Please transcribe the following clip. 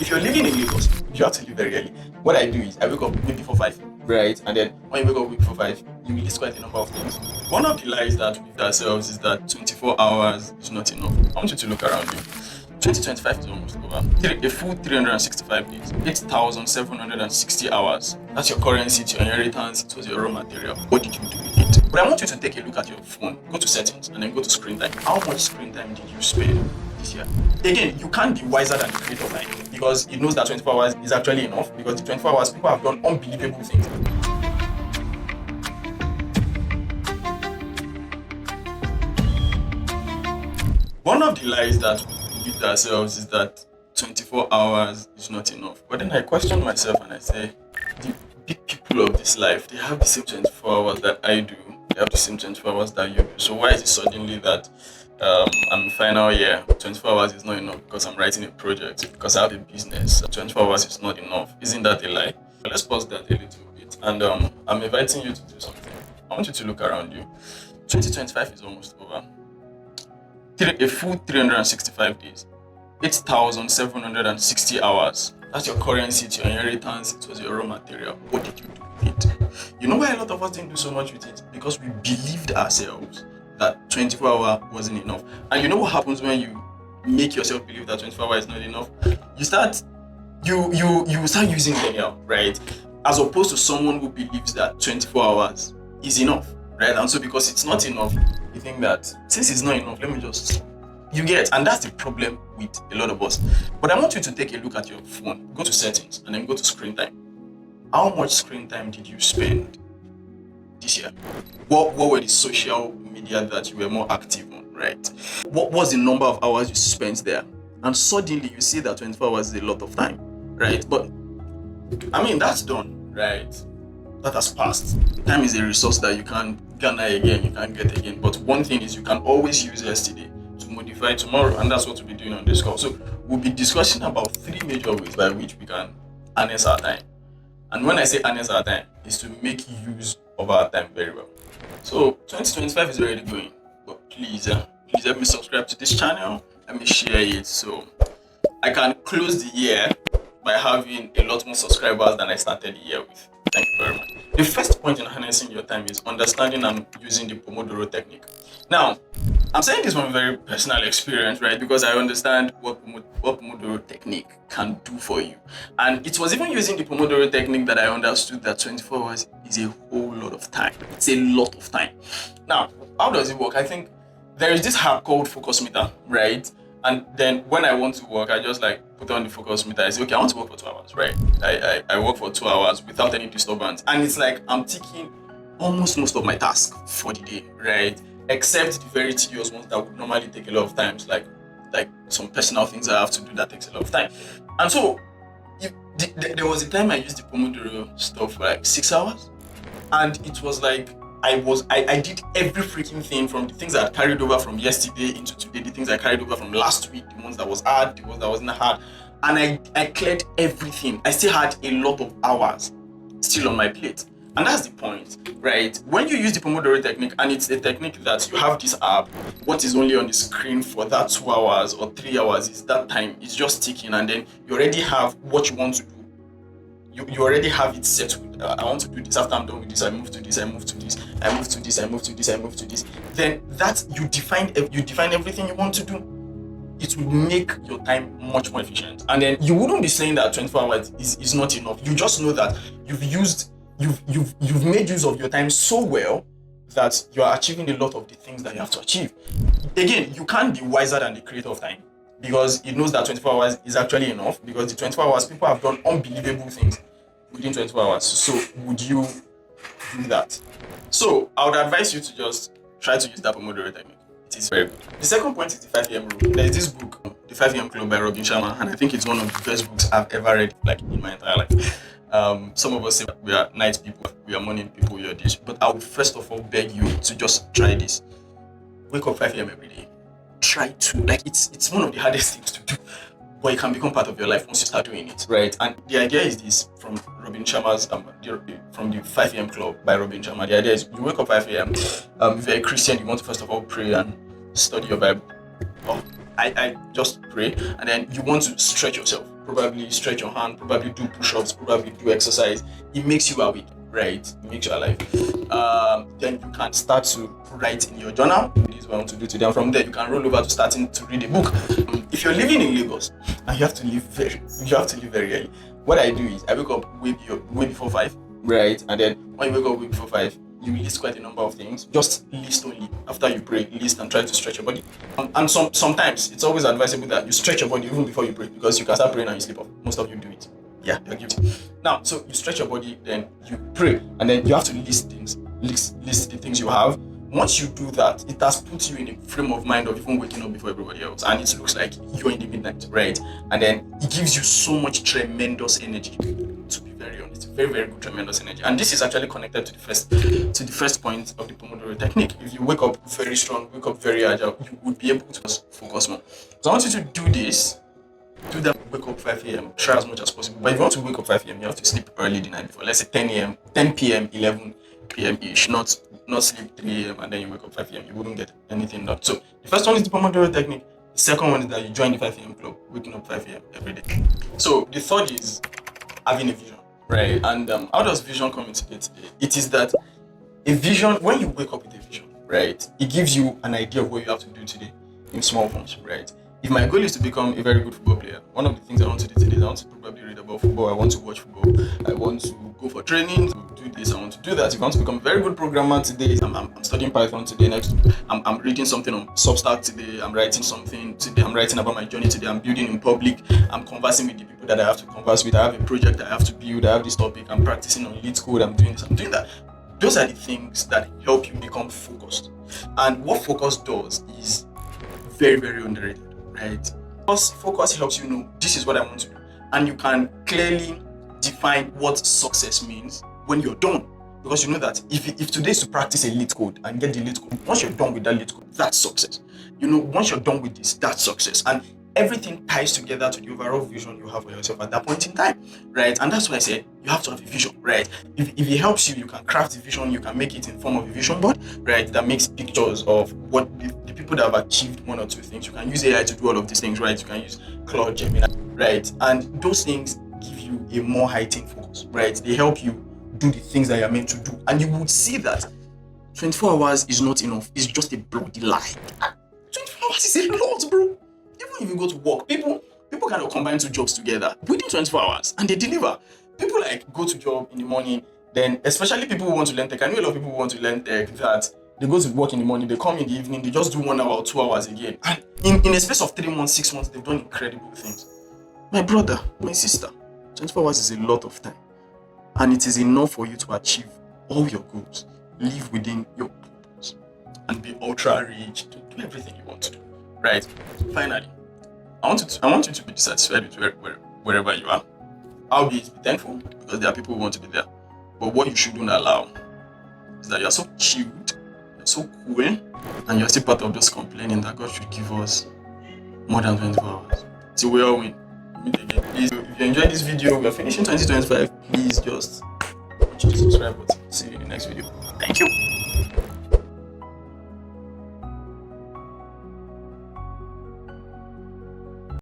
If you're living in Lagos, you have to leave very early. What I do is I wake up maybe before 5, right? And then when you wake up before 5, you list quite a number of things. One of the lies that we give ourselves is that 24 hours is not enough. I want you to look around you. 2025 is almost over. A full 365 days, 8,760 hours. That's your currency, it's your inheritance, it was your raw material. What did you do with it? But I want you to take a look at your phone, go to settings, and then go to screen time. How much screen time did you spend this year? Again, you can't be wiser than the creator of time because it knows that 24 hours is actually enough because the 24 hours people have done unbelievable things. One of the lies that we give ourselves is that 24 hours is not enough. But then I question myself and I say, the big people of this life, they have the same 24 hours that I do. They have the same 24 hours that you do. So why is it suddenly that I'm in final year, 24 hours is not enough because I'm writing a project, because I have a business, 24 hours is not enough? Isn't that a lie? Let's pause that a little bit. And I'm inviting you to do something. I want you to look around you. 2025 is almost over. A full 365 days, 8,760 hours. That's your currency, it's your inheritance, it was your raw material. What did you do with it? You know why a lot of us didn't do so much with it? Because we believed ourselves that 24 hours wasn't enough. And you know what happens when you make yourself believe that 24 hours is not enough? You start using linear, right? As opposed to someone who believes that 24 hours is enough, right? And so because it's not enough, you think that since it's not enough, let me just, you get, and that's the problem with a lot of us. But I want you to take a look at your phone, go to settings, and then go to screen time. How much screen time did you spend this year? What were the social media that you were more active on, right? What was the number of hours you spent there? And suddenly you see that 24 hours is a lot of time, right? But I mean, that's done, right? That has passed. Time is a resource that you can't garner again, you can't get again. But one thing is you can always use yesterday to modify tomorrow, and that's what we'll be doing on this call. So we'll be discussing about 3 major ways by which we can harness our time. And when I say harness our time, is to make use of our time very well. So 2025 is already going, but please help me subscribe to this channel. Let me share it so I can close the year by having a lot more subscribers than I started the year with. Thank you very much. The first point in harnessing your time is understanding and using the Pomodoro Technique. Now, I'm saying this from a very personal experience, right? Because I understand what Pomodoro Technique can do for you. And it was even using the Pomodoro Technique that I understood that 24 hours is a whole lot of time. It's a lot of time. Now, how does it work? I think there is this app called Focus Meter, right? And then when I want to work, I just like put on the focus meter. I say, okay, I want to work for 2 hours, right? I work for 2 hours without any disturbance. And it's like I'm ticking almost most of my tasks for the day, right? Except the very tedious ones that would normally take a lot of time, like some personal things I have to do that takes a lot of time. And so there was a time I used the Pomodoro stuff for like 6 hours. And it was like, I did every freaking thing, from the things I had carried over from yesterday into today, the things I carried over from last week, the ones that was hard, the ones that wasn't hard. And I cleared everything. I still had a lot of hours still on my plate. And that's the point, right? When you use the Pomodoro Technique, and it's a technique that you have this app, what is only on the screen for that 2 hours or 3 hours is that time. It's just ticking, and then you already have what you want to do. You already have it set with, I want to do this, after I'm done with this, I move to this, I move to this, I move to this, I move to this, I move to this. Then that you define everything you want to do. It will make your time much more efficient. And then you wouldn't be saying that 24 hours is not enough. You just know that you've made use of your time so well that you are achieving a lot of the things that you have to achieve. Again, you can't be wiser than the creator of time because it knows that 24 hours is actually enough, because the 24 hours people have done unbelievable things within 24 hours. So would you do that? So I would advise you to just try to use that Pomodoro Technique. It is very good. The second point is the 5 a.m. rule. There is this book, The 5 a.m. Club by Robin Sharma, and I think it's one of the best books I've ever read, like in my entire life. Some of us say we are night people, we are morning people, we are this. But I would first of all beg you to just try this. Wake up 5 a.m. every day. Try to. Like it's one of the hardest things to do, but it can become part of your life once you start doing it, right? And the idea is this from Robin Sharma's from the 5 a.m. Club by Robin Sharma. The idea is you wake up 5 a.m. If you're a Christian, you want to first of all pray and study your Bible. I just pray, and then you want to stretch yourself. probably stretch your hand, probably do push-ups, probably do exercise. It makes you awake, right? It makes you alive. Then you can start to write in your journal. This is what I want to do today. And from there, you can roll over to starting to read a book. If you're living in Lagos and you have to leave very early, what I do is I wake up way before 5, right? And then when you wake up way before 5, you list quite a number of things. Just list only. After you pray, list and try to stretch your body. And sometimes it's always advisable that you stretch your body even before you pray, because you can start praying and you sleep off. Most of you do it. Yeah, you're guilty. Now, so you stretch your body, then you pray, and then you have to list things. List the things you have. Once you do that, it has put you in a frame of mind of even waking up before everybody else, and it looks like you're in the midnight, right? And then it gives you so much tremendous energy. To be very honest, very, very good, tremendous energy. And this is actually connected to the first point of the Pomodoro Technique. If you wake up very strong, wake up very agile, you would be able to focus more. So I want you to do this. Do that. Wake up 5 a.m. Try as much as possible. But if you want to wake up 5 a.m., you have to sleep early the night before. Let's say 10 p.m., 11 p.m. ish. Not sleep 3 a.m. and then you wake up 5 a.m. You wouldn't get anything done. So the first one is the Pomodoro Technique. The second one is that you join the 5 a.m. club, waking up 5 a.m. every day. So the third is having a vision, right? And how does vision come into it? It is that a vision, when you wake up with a vision, right, it gives you an idea of what you have to do today in small forms, right? If my goal is to become a very good football player, one of the things I want to do today is I want to probably read about football, I want to watch football, I want to go for training, to do this, I want to do that. If I want to become a very good programmer today, I'm studying Python today, next week, I'm reading something on Substack today, I'm writing something today, I'm writing about my journey today, I'm building in public, I'm conversing with the people that I have to converse with, I have a project I have to build, I have this topic, I'm practicing on lead code, I'm doing this, I'm doing that. Those are the things that help you become focused. And what focus does is very, very underrated. Right? Focus helps you know this is what I want to do, and you can clearly define what success means when you're done. Because you know that if today is to practice a lead code and get the lead code, once you're done with that lead code, that's success. You know, once you're done with this, that's success. And everything ties together to the overall vision you have for yourself at that point in time, right? And that's why I said you have to have a vision, right? If it helps you, you can craft a vision, you can make it in form of a vision board, right? That makes pictures of what the people that have achieved one or two things. You can use AI to do all of these things, right? You can use Claude, Gemini, right? And those things give you a more heightened focus, right? They help you do the things that you're meant to do. And you would see that 24 hours is not enough. It's just a bloody lie. 24 hours is a lot, bro. Even if you go to work, people cannot combine 2 jobs together within 24 hours and they deliver. People like go to job in the morning, then especially people who want to learn tech. I know a lot of people who want to learn tech that they go to work in the morning, they come in the evening, they just do 1 hour or 2 hours again. And in a space of 3 months, 6 months, they've done incredible things. My brother, my sister, 24 hours is a lot of time. And it is enough for you to achieve all your goals, live within your purpose, and be ultra rich to do everything you want to do. Right? Finally, I want you to be dissatisfied with wherever you are. I'll be thankful because there are people who want to be there. But what you shouldn't allow is that you're so chilled, you're so cool, and you're still part of just complaining that God should give us more than 24 hours. So we all win. Meet again. Please, if you enjoyed this video, we are finishing 2025. Please just watch the subscribe button. See you in the next video. Thank you.